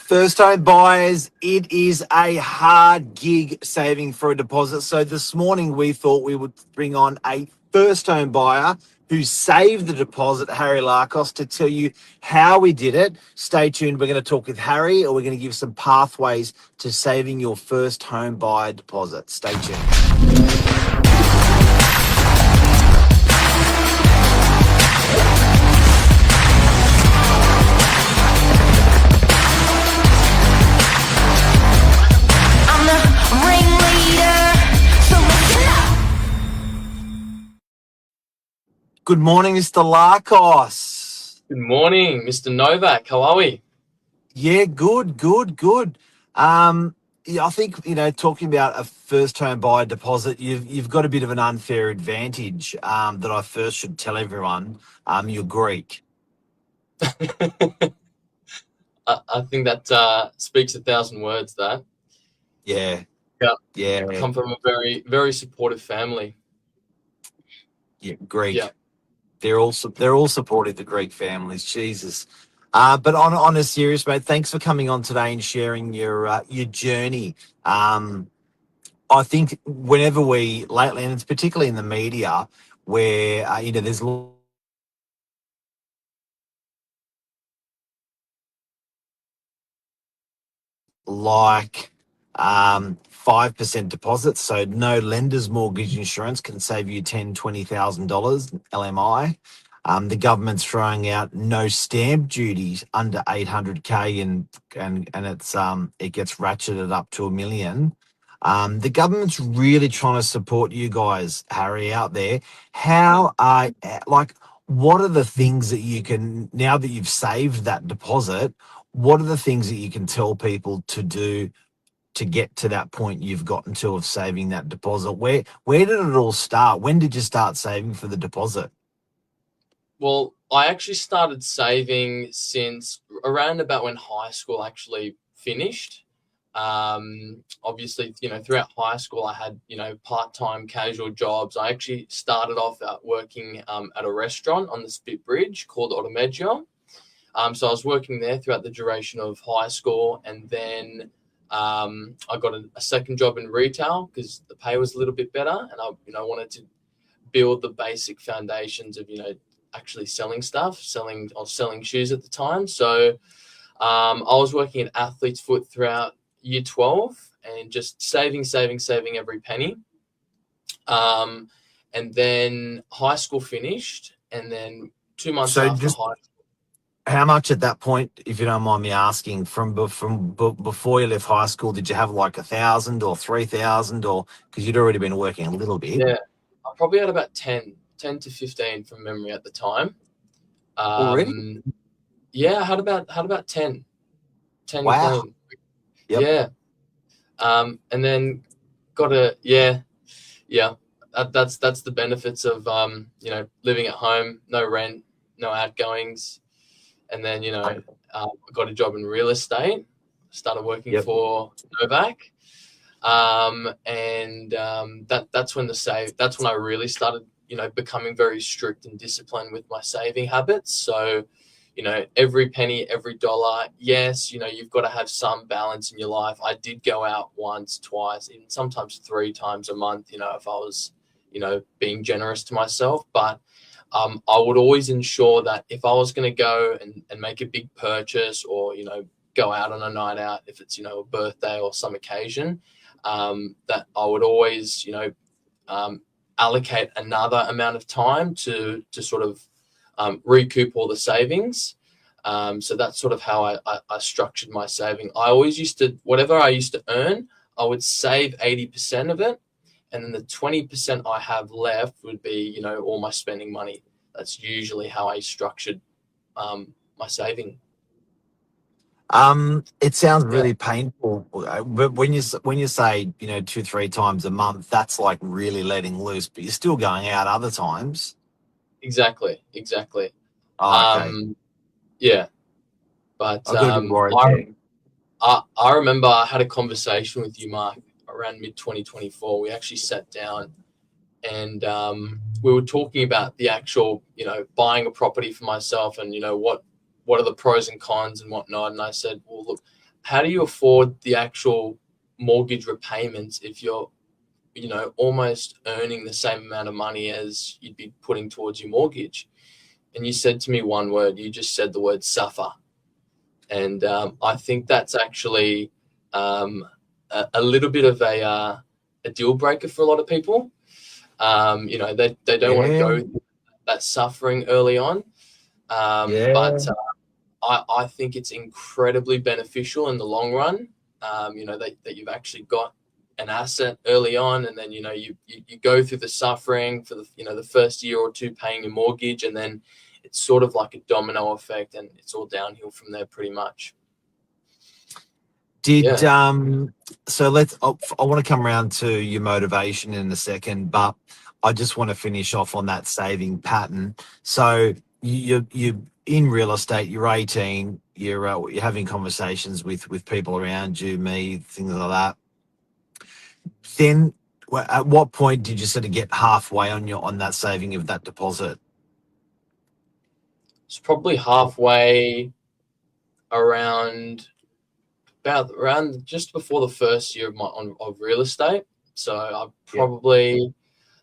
First home buyers, it is a hard gig saving for a deposit. So this morning we thought we would bring on a first home buyer who saved the deposit, Harry Larkos, to tell you how we did it. Stay tuned. We're going to talk with Harry, or we're going to give some pathways to saving your first home buyer deposit. Stay tuned. I'm the ringleader, so listen up. Good morning, Mr. Larkos. Good morning, Mr. Novak. How are we? Yeah, good. Yeah, I think talking about a first home buyer deposit, you've got a bit of an unfair advantage. That I first should tell everyone. You're Greek. I think that speaks 1,000 words. That Yeah, yeah, yeah, I come from a very, very supportive family. yeah. Greek. Yeah, They're all supportive. The Greek families. Jesus. But on a serious note, thanks for coming on today and sharing your journey. I think whenever we lately, and it's particularly in the media, where there's like 5% deposits, so no lender's mortgage insurance can save you $20,000 LMI. The government's throwing out no stamp duties under 800k, and it gets ratcheted up to 1 million. The government's really trying to support you guys, Harry, out there. How are what are the things that you can, now that you've saved that deposit, what are the things that you can tell people to do to get to that point you've gotten to of saving that deposit? Where did it all start? When did you start saving for the deposit? well, I actually started saving since around about when high school actually finished. Obviously, throughout high school, I had, part-time casual jobs. I actually started off working at a restaurant on the Spit Bridge called Automeggio. So I was working there throughout the duration of high school, and then I got a second job in retail because the pay was a little bit better, and I wanted to build the basic foundations of actually selling stuff. I was selling shoes at the time, so I was working at Athlete's Foot throughout year 12 and just saving every penny. And then high school finished, and then 2 months So after just high. how much at that point, if you don't mind me asking, before you left high school, did you have like 1,000 or 3,000, or because you'd already been working a little bit Yeah, I probably had about 10 to 15 from memory at the time. already? Yeah, I had about 10 Wow. clean. Yep. Yeah. And then yeah. That's the benefits of living at home, no rent, no outgoings, and then I got a job in real estate, started working Yep. for Novak, that's when that's when I really started becoming very strict and disciplined with my saving habits. So every penny, every dollar. Yes, you've got to have some balance in your life. I did go out once, twice, even sometimes 3 times a month, if I was, being generous to myself. But I would always ensure that if I was going to go and make a big purchase, or, go out on a night out, if it's, a birthday or some occasion, that I would always, allocate another amount of time to sort of recoup all the savings. So that's sort of how I structured my saving. I always used to, whatever I used to earn, I would save 80% of it. And then the 20% I have left would be, all my spending money. That's usually how I structured my saving. It sounds Yeah, really painful, but when you say 2-3 times a month, that's like really letting loose. But you're still going out other times. exactly. Oh, okay. Yeah, but I've got a bit worried there. I remember I had a conversation with you, Mark, around mid 2024. We actually sat down and we were talking about the actual, buying a property for myself, and what are the pros and cons and whatnot. And I said, well, look, how do you afford the actual mortgage repayments if you're, you know, almost earning the same amount of money as you'd be putting towards your mortgage? And you said to me one word. You just said the word suffer. And I think that's actually a little bit of a deal breaker for a lot of people. You know, they don't want to Yeah, go through that suffering early on. But yeah. I think it's incredibly beneficial in the long run. You know, that you've actually got an asset early on, and then, you know, you go through the suffering for the, you know, the first year or two paying your mortgage, and then it's sort of like a domino effect, and it's all downhill from there pretty much. Did Yeah. so let's I want to come around to your motivation in a second, but I just want to finish off on that saving pattern. So you in real estate, you're 18, you're having conversations with people around you, me, things like that. Then at what point did you sort of get halfway on that saving of that deposit? It's probably halfway around, about around just before the first year of of real estate. So Yeah.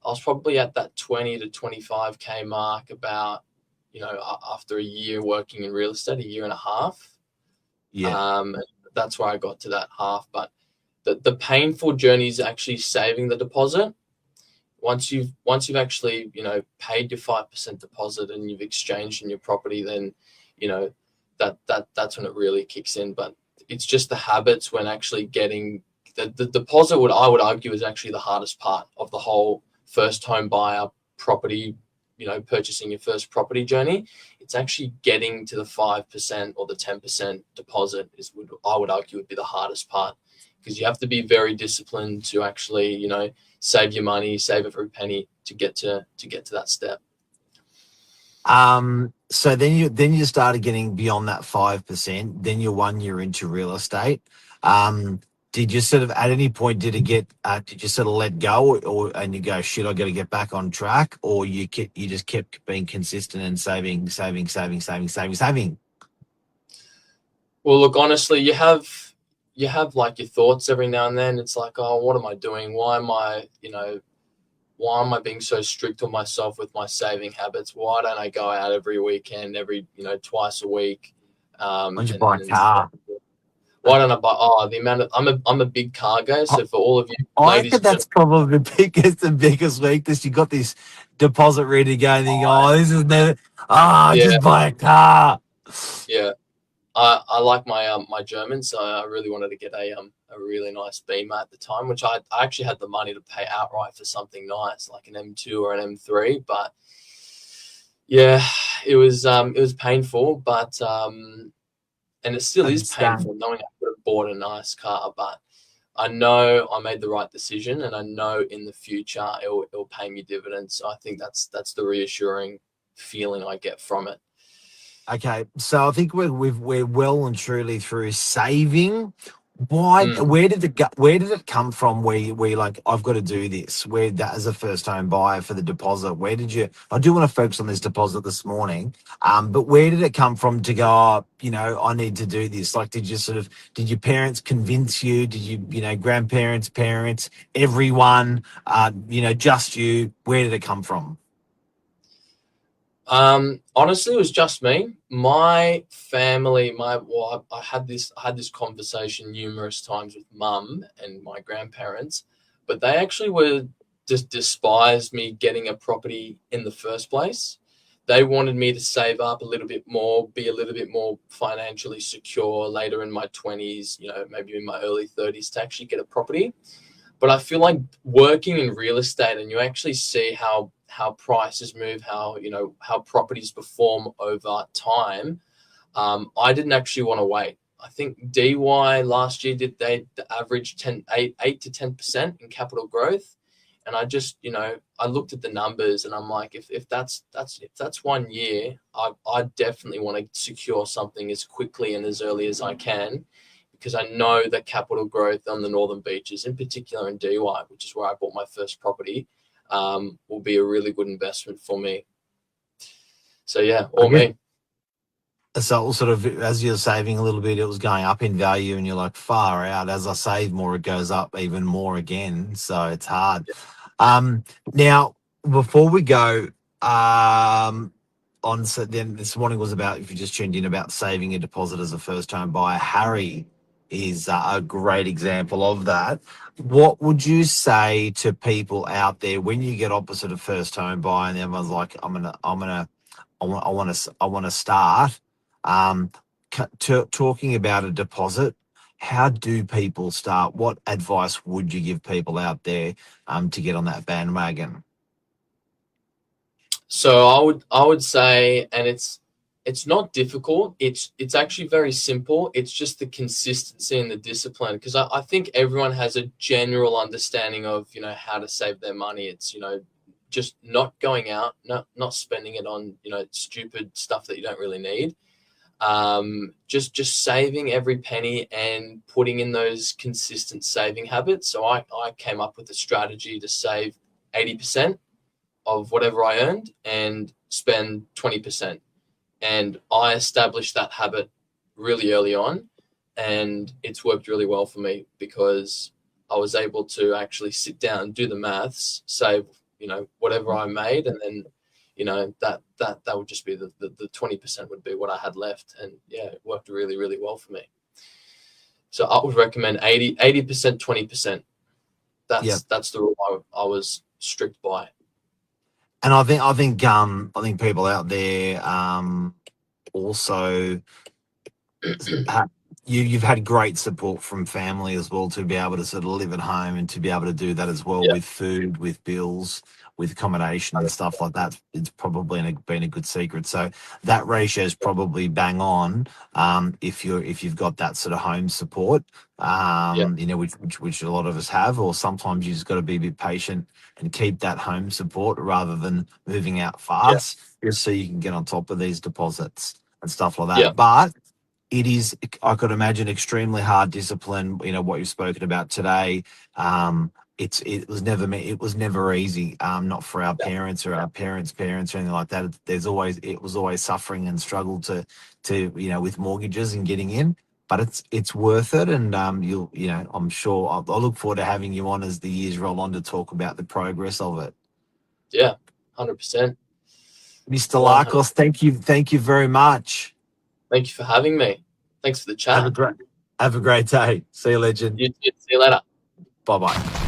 I was probably at that 20 to 25K mark about, you know, after a year working in real estate, a year and a half. Yeah. Um, that's where I got to that half. But the painful journey is actually saving the deposit. Once you've actually, you know, paid your 5% deposit and you've exchanged in your property, then, you know, that's when it really kicks in. But it's just the habits when actually getting the deposit, would I would argue, is actually the hardest part of the whole first home buyer property, you know, purchasing your first property journey. It's actually getting to the 5% or the 10% deposit is, I would argue, would be the hardest part, because you have to be very disciplined to actually, you know, save your money, save every penny to get to that step. So then you started getting beyond that 5%. Then you're 1 year into real estate. Um, did you sort of at any point did you sort of let go, and you go, shit, I got to get back on track, or you just kept being consistent and saving? Well, look, honestly, you have like your thoughts every now and then. It's like, oh, what am I doing? Why am I, you know, why am I being so strict on myself with my saving habits? Why don't I go out every weekend, every, you know, twice a week? Why don't you buy a And car? why don't I buy? Oh, the amount of I'm a big car guy. I So for all of you I ladies reckon and gentlemen, that's probably the biggest weakness. You got this deposit ready to go, and think, oh, this is never. yeah, Just buy a car. yeah. I like my German, so I really wanted to get a really nice Beamer at the time, which I actually had the money to pay outright for something nice like an M2 or an M3. But yeah, it was painful, but and it still is Understand. painful knowing I could have bought a nice car. But I know I made the right decision, and I know in the future it'll pay me dividends. So I think that's the reassuring feeling I get from it. Okay, so I think we're well and truly through saving. Why? Mm. Where did it come from? Where you're like, I've got to do this. Where that as a first home buyer for the deposit? Where did you? I do want to focus on this deposit this morning. But where did it come from to go? Oh, I need to do this. Like, did your parents convince you? Did grandparents, parents, everyone? Just you? Where did it come from? Honestly, it was just me. My family, well, I had this conversation numerous times with mum and my grandparents, but they actually were just despised me getting a property in the first place. They wanted me to save up a little bit more, be a little bit more financially secure later in my 20s, maybe in my early 30s, to actually get a property. But I feel like working in real estate, and you actually see how prices move, how properties perform over time. I didn't actually want to wait. I think DY last year did they average 8 to 10% in capital growth, and I just I looked at the numbers and I'm like, if that's 1 year, I definitely want to secure something as quickly and as early as I can, because I know that capital growth on the northern beaches, in particular in DY, which is where I bought my first property, will be a really good investment for me. So yeah, I all guess me. So it was sort of as you're saving a little bit, it was going up in value, and you're like, far out. As I save more, it goes up even more again. So it's hard. Now, before we go, on so then this morning was about, if you just tuned in, about saving a deposit as a first home buyer. Harry is a great example of that. What would you say to people out there when you get opposite a first home buyer and everyone's like, I want to start, um, talking about a deposit? How do people start? What advice would you give people out there to get on that bandwagon? So I would say, and it's not difficult. It's actually very simple. It's just the consistency and the discipline, because I think everyone has a general understanding of, how to save their money. It's, just not going out, not spending it on, stupid stuff that you don't really need. Just saving every penny and putting in those consistent saving habits. So I came up with a strategy to save 80% of whatever I earned and spend 20%. And I established that habit really early on, and it's worked really well for me because I was able to actually sit down, do the maths, save, whatever I made, and then, that would just be the 20% would be what I had left. And yeah, it worked really, really well for me. So I would recommend 80%, 20%. Yep. That's the rule I was strict by. And I think people out there also ha- you've had great support from family as well to be able to sort of live at home and to be able to do that as well Yeah. with food, with bills, with accommodation and stuff like that. It's probably been a good secret. So that ratio is probably bang on, if you've got that sort of home support, Yeah. which a lot of us have, or sometimes you just got to be a bit patient and keep that home support rather than moving out Yeah. fast, just so you can get on top of these deposits and stuff like Yeah. that. But it is, I could imagine, extremely hard discipline. What you've spoken about today. It was never easy. Not for our parents or our parents' or anything like that. It was always suffering and struggle with mortgages and getting in. But it's worth it, and I'm sure I'll look forward to having you on as the years roll on to talk about the progress of it. Yeah. 100%. Mr. 100. Larkos, thank you very much. Thank you for having me. Thanks for the Have a chat. great have a great day. See you, legend. You too. See you later. Bye bye.